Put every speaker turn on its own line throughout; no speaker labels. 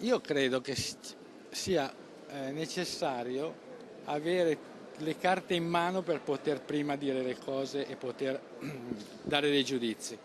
Io credo che sia necessario avere le carte in mano per poter prima dire le cose e poter dare dei giudizi.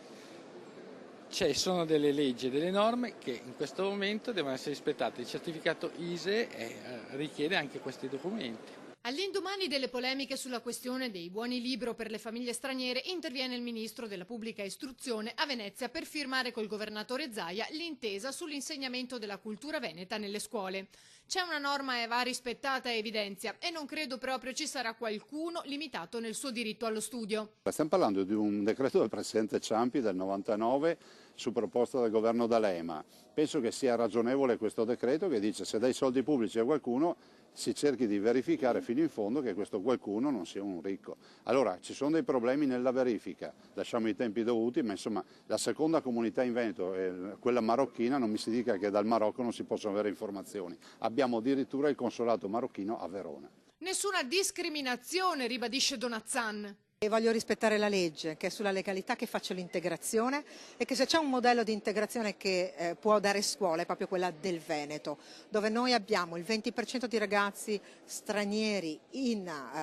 Sono delle leggi e delle norme che in questo momento devono essere rispettate. Il certificato ISEE richiede anche questi documenti.
All'indomani delle polemiche sulla questione dei buoni libro per le famiglie straniere interviene il ministro della pubblica istruzione a Venezia per firmare col governatore Zaia l'intesa sull'insegnamento della cultura veneta nelle scuole. C'è una norma e va rispettata, evidenzia, e non credo proprio ci sarà qualcuno limitato nel suo diritto allo studio.
Stiamo parlando di un decreto del Presidente Ciampi del 99 su proposta del governo D'Alema. Penso che sia ragionevole questo decreto che dice se dai soldi pubblici a qualcuno si cerchi di verificare fino in fondo che questo qualcuno non sia un ricco. Allora ci sono dei problemi nella verifica, lasciamo i tempi dovuti, ma insomma la seconda comunità in Veneto è quella marocchina, non mi si dica che dal Marocco non si possono avere informazioni. Abbiamo addirittura il consolato marocchino a Verona.
Nessuna discriminazione, ribadisce Donazzan.
E voglio rispettare la legge, che è sulla legalità che faccio l'integrazione e che se c'è un modello di integrazione che può dare scuola è proprio quella del Veneto, dove noi abbiamo il 20% di ragazzi stranieri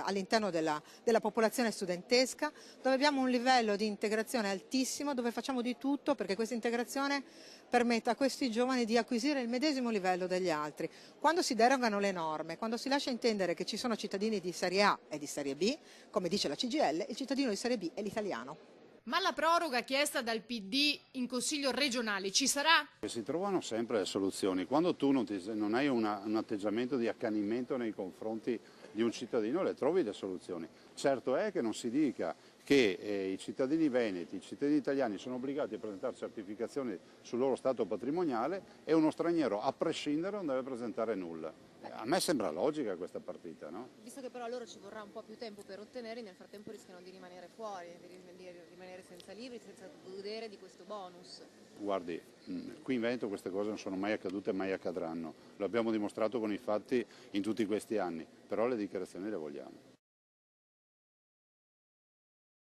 all'interno della popolazione studentesca, dove abbiamo un livello di integrazione altissimo, dove facciamo di tutto perché questa integrazione permetta a questi giovani di acquisire il medesimo livello degli altri. Quando si derogano le norme, quando si lascia intendere che ci sono cittadini di serie A e di serie B, come dice la CGIL, il cittadino di serie B è l'italiano.
Ma la proroga chiesta dal PD in Consiglio regionale ci sarà?
Si trovano sempre le soluzioni. Quando tu non hai un atteggiamento di accanimento nei confronti di un cittadino, le trovi le soluzioni. Certo è che non si dica che i cittadini veneti, i cittadini italiani sono obbligati a presentare certificazioni sul loro stato patrimoniale e uno straniero, a prescindere, non deve presentare nulla. A me sembra logica questa partita, no?
Visto che però a loro ci vorrà un po' più tempo per ottenere, nel frattempo rischiano di rimanere fuori, di rimanere senza libri, senza godere di questo bonus.
Guardi, qui in Veneto queste cose non sono mai accadute e mai accadranno. Lo abbiamo dimostrato con i fatti in tutti questi anni, però le dichiarazioni le vogliamo.